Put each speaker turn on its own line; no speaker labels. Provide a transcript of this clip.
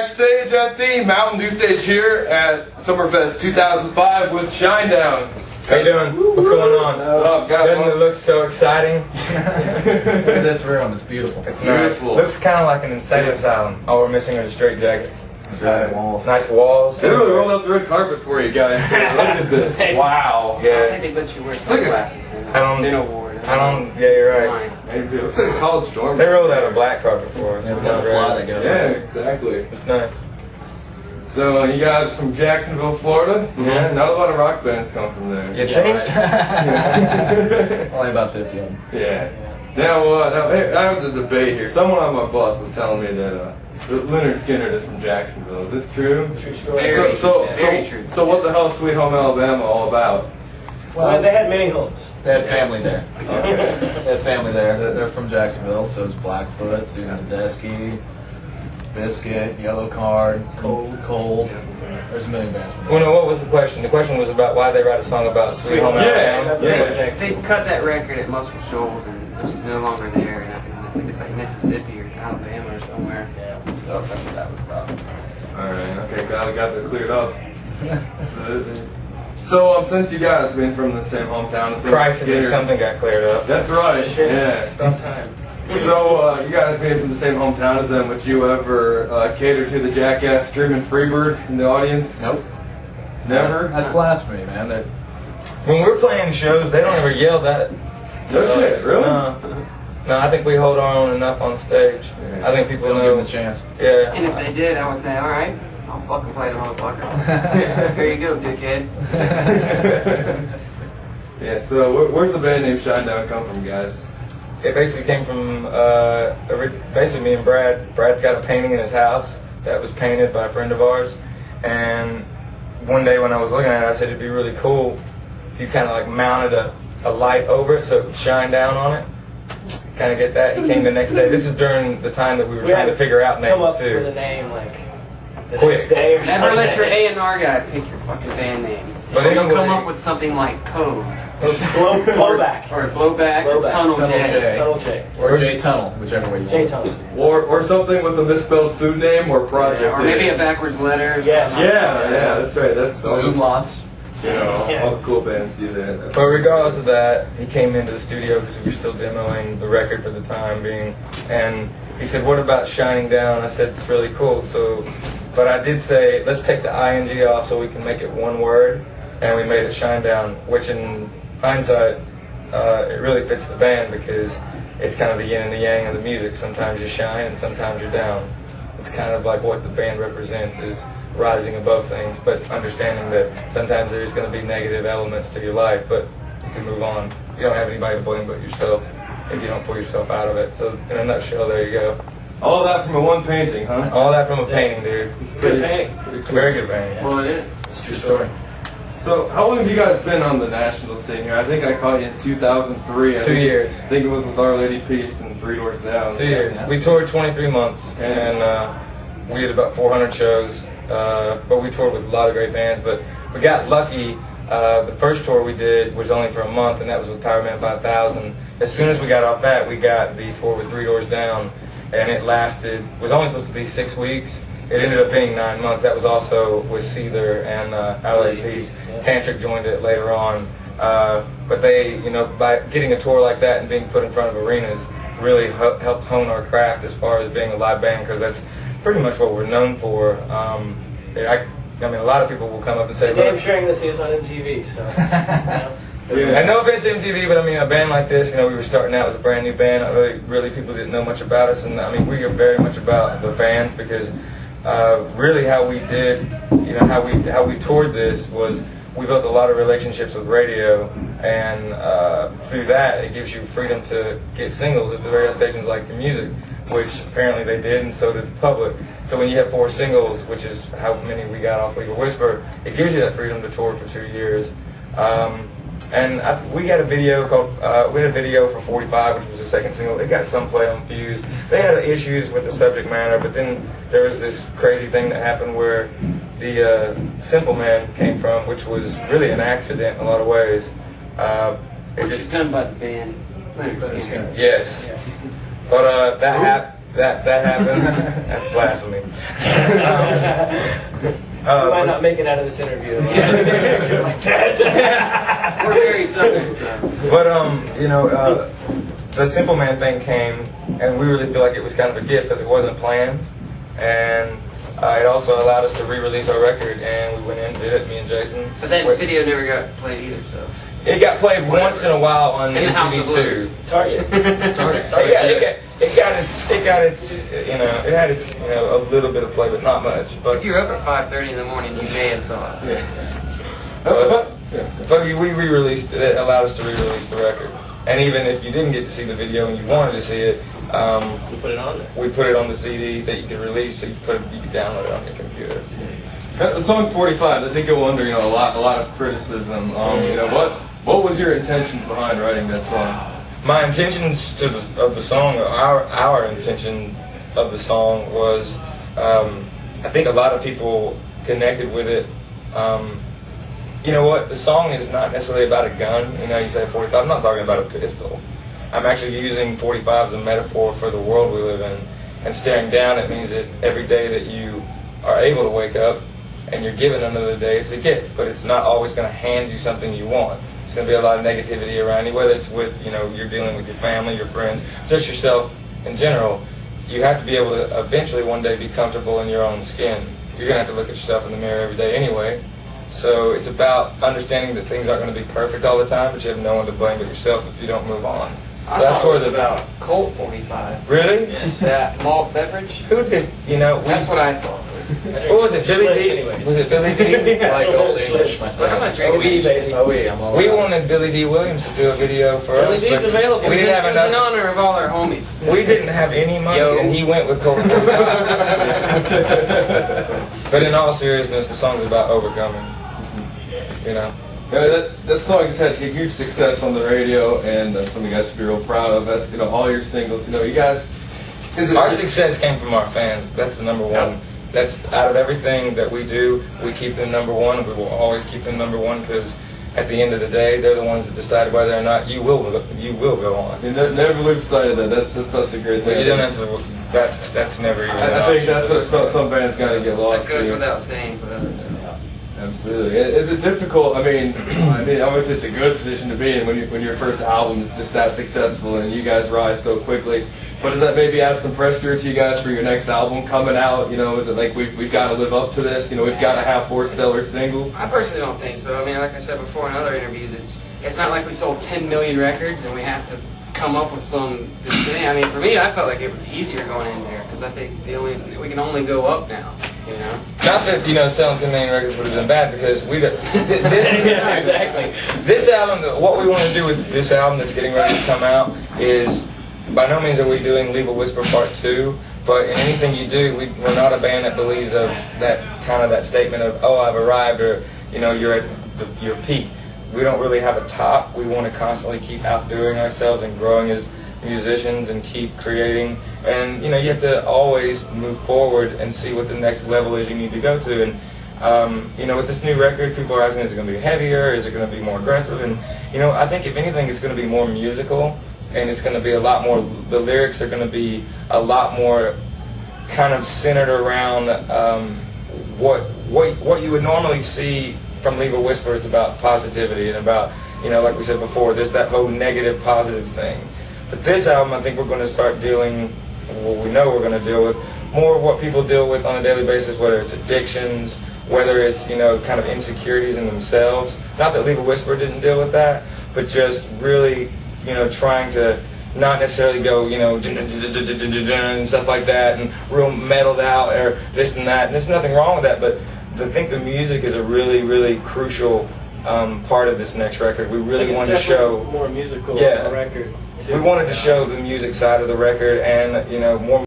backstage at the Mountain Dew stage here at Summerfest 2005 with Shinedown.
How you doing? What's going on?
What's up, guys?
Doesn't it look so exciting?
Look at this room, it's beautiful.
It's
beautiful.
nice. Looks kind of like an insane asylum. All we're missing are the straight jackets.
Walls.
Nice walls.
They really rolled out the red carpet for you guys. So look at this. Wow.
I
Yeah.
think they let you wear sunglasses in a ward.
Yeah, you're right.
It's like a college dorm.
They rolled out a black carpet for us.
It's got a fly that goes.
Yeah, exactly.
It's nice.
So you guys from Jacksonville, Florida? Yeah, not a lot of rock bands come from there.
You think?
Only about 50 of them.
Yeah. Now, hey, I have a debate here. Someone on my bus was telling me that Leonard Skinner is from Jacksonville. Is this true?
True story. Very true.
So what the hell is Sweet Home Alabama all about?
Well, they had many homes.
They have family there.
Okay.
They have family there. They're from Jacksonville, so it's Blackfoot, Susan Tedeschi, Biscuit, Yellow Card, Cold. There's a million bands from there.
Well, no, what was the question? The question was about why they write a song about Sweet Home Alabama.
Yeah.
They cut that record at Muscle Shoals, and she's no longer there. And I think it's like Mississippi or Alabama or somewhere.
So that's what that was about.
Alright, okay, got that cleared up. So, since you guys have been from the same hometown as
Christ,
Skinner,
if something got cleared up.
That's right, yeah.
It's about time.
So, you guys being from the same hometown as them, would you ever cater to the jackass screaming Freebird in the audience?
Nope.
Never?
That's blasphemy, man.
When we're playing shows, they don't ever yell that.
No shit, really?
No, I think we hold our own enough on stage.
Yeah.
I think people
Don't
know.
give them the chance.
Yeah.
And if they did, I would say, all right, I'll fucking play the motherfucker. Here you go, dickhead.
Yeah, so where's the band name Shinedown come from, guys?
It basically came from basically me and Brad. Brad's got a painting in his house that was painted by a friend of ours, and one day when I was looking at it, I said it'd be really cool if you kind of like mounted a light over it so it would shine down on it. Kind of get that. He came the next day. This is during the time that we were trying to figure out names
Come up with a
too.
name like the
Quick.
next day or something.
Never let your A&R guy pick your fucking band name.
But
Or you'll
anyway-
come up with something like Cove.
Blowback.
Or Blowback or
Blowback.
Tunnel
Tunnel
J.
J.
Tunnel J.
Or J Tunnel, whichever way you want.
J Tunnel.
Or something with a misspelled food name or project
Or maybe
name.
a backwards letter.
Yes.
Yeah, that's right. That's
So umlauts.
you know, all the cool bands do that.
But regardless of that, he came into the studio because we were still demoing the record for the time being, and he said, "What about Shining Down?" I said, "It's really cool." So, but I did say, "Let's take the ing off so we can make it one word," and we made it Shine Down, which in hindsight, it really fits the band because it's kind of the yin and the yang of the music. Sometimes you shine and sometimes you're down. It's kind of like what the band represents is rising above things, but understanding that sometimes there's going to be negative elements to your life, but you can move on. You don't have anybody to blame but yourself if you don't pull yourself out of it. So in a nutshell, there you go.
All that from a one painting, huh?
All that from a painting, dude.
It's
Good painting.
pretty cool.
Very good painting.
Well, it is.
It's a true story.
So, how long have you guys been on the national scene here? I think I caught you in 2003.
2 years.
I think it was with Our Lady Peace and Three Doors Down.
2 years. We toured 23 months, and we did about 400 shows. But we toured with a lot of great bands. But we got lucky. The first tour we did was only for a month, and that was with Power Man 5000. As soon as we got off that, we got the tour with Three Doors Down, and it was only supposed to be 6 weeks. It ended up being 9 months. That was also with Seether and Our Lady Peace. Tantric joined it later on. But they, by getting a tour like that and being put in front of arenas, really helped hone our craft as far as being a live band, because that's pretty much what we're known for. I mean, a lot of people will come up and say,
Dave
"Look,"
sharing this is on MTV, so.
Yeah.
and no offense to MTV, but I mean, a band like this, we were starting out as a brand new band. Really, people didn't know much about us, and I mean, we are very much about the fans, because really how we did, how we toured this was we built a lot of relationships with radio, and through that, it gives you freedom to get singles at the radio stations like your music, which apparently they did, and so did the public. So when you have 4 singles, which is how many we got off Legal Whisper, it gives you that freedom to tour for 2 years. And we had a video for 45, which was the second single. It got some play on Fuse. They had issues with the subject matter, but then there was this crazy thing that happened where the Simple Man came from, which was really an accident in a lot of ways.
Which is done by the band. Leonard Skinner.
Yes. But that that happened. That's blasphemy.
You might not make it out of this interview. Like that.
We're very southern, so.
But the Simple Man thing came, and we really feel like it was kind of a gift because it wasn't planned, and it also allowed us to re-release our record, and we went in and did it, me and Jason.
But that video never got played either, so.
It got played once in a while on
In the House of Blues.
MTV2.
Target.
It had its a little bit of play, but not much.
If
But
you're up at 5:30 in the morning, you may have saw it.
but we re-released it. It allowed us to re-release the record. And even if you didn't get to see the video and you wanted to see it,
We put it on there.
we put it on the CD that you could release, so you could download it on your computer.
The song 45, I think you'll wonder, a lot of criticism. What was your intentions behind writing that song?
My intentions of the song, our intention of the song was, I think a lot of people connected with it. You know what? The song is not necessarily about a gun. You say 45. I'm not talking about a pistol. I'm actually using 45 as a metaphor for the world we live in. And staring down, it means that every day that you are able to wake up and you're given another day, it's a gift. But it's not always going to hand you something you want. It's going to be a lot of negativity around you, whether it's with, you're dealing with your family, your friends, just yourself in general. You have to be able to eventually one day be comfortable in your own skin. You're going to have to look at yourself in the mirror every day anyway. So it's about understanding that things aren't going to be perfect all the time, but you have no one to blame but yourself if you don't move on.
I
So that's
thought
sort
it
of
was about Colt 45.
Really?
Yes, that malt beverage.
Who did?
That's what I thought.
What was it, Billy D?
Anyways.
Was it Billy D?
I like old English
But I'm
myself.
not drinking
OE,
that
baby.
Oh, yeah, I'm all
We
about it.
wanted Billy D. Williams to do a video for
Billy
us.
D's
but
available.
We didn't have
It was in
enough.
honor of all our homies.
We didn't have any money,
Yo.
and he went with Colt. But in all seriousness, the song's about overcoming.
That song just had huge success on the radio, and that's something you guys should be real proud of. That's all your singles. You guys.
Our success came from our fans. That's the number one. That's out of everything that we do. We keep them number one. We will always keep them number one because at the end of the day, they're the ones that decide whether or not you will go on.
Never lose sight of that. That's such a great thing.
You don't have to. That's never even.
I think that's what some bands got to get lost.
That goes
to.
without saying for others.
Absolutely. Is it difficult? I mean, obviously it's a good position to be in when your first album is just that successful and you guys rise so quickly. But does that maybe add some pressure to you guys for your next album coming out? Is it like we've got to live up to this? We've got to have 4 stellar singles.
I personally don't think so. I mean, like I said before in other interviews, it's not like we sold 10 million records and we have to come up with some thing. I mean, for me, I felt like it was easier going in there because I think we can only go up now.
Not that selling 10 million records would have been bad because
Yeah, exactly.
This album, what we want to do with this album that's getting ready to come out is, by no means are we doing Leave a Whisper Part 2, but in anything you do, we're not a band that believes of that statement of, oh, I've arrived, or you're at your peak. We don't really have a top. We want to constantly keep outdoing ourselves and growing as musicians and keep creating. And you have to always move forward and see what the next level is you need to go to. And with this new record, people are asking, is it going to be heavier? Is it going to be more aggressive? And I think if anything, it's going to be more musical, and it's going to be a lot more. The lyrics are going to be a lot more kind of centered around what you would normally see from Leave a Whisper. It's about positivity and about like we said before, there's that whole negative positive thing. But this album, I think we're going to start dealing. Well, we know we're going to deal with more of what people deal with on a daily basis, whether it's addictions, whether it's kind of insecurities in themselves. Not that Leave a Whisper didn't deal with that, but just really trying to not necessarily go and stuff like that and real metaled out or this and that. And there's nothing wrong with that, but I think the music is a really, really crucial part of this next record. We really wanted to show
more musical
Yeah.
record.
We wanted to show the music side of the record and more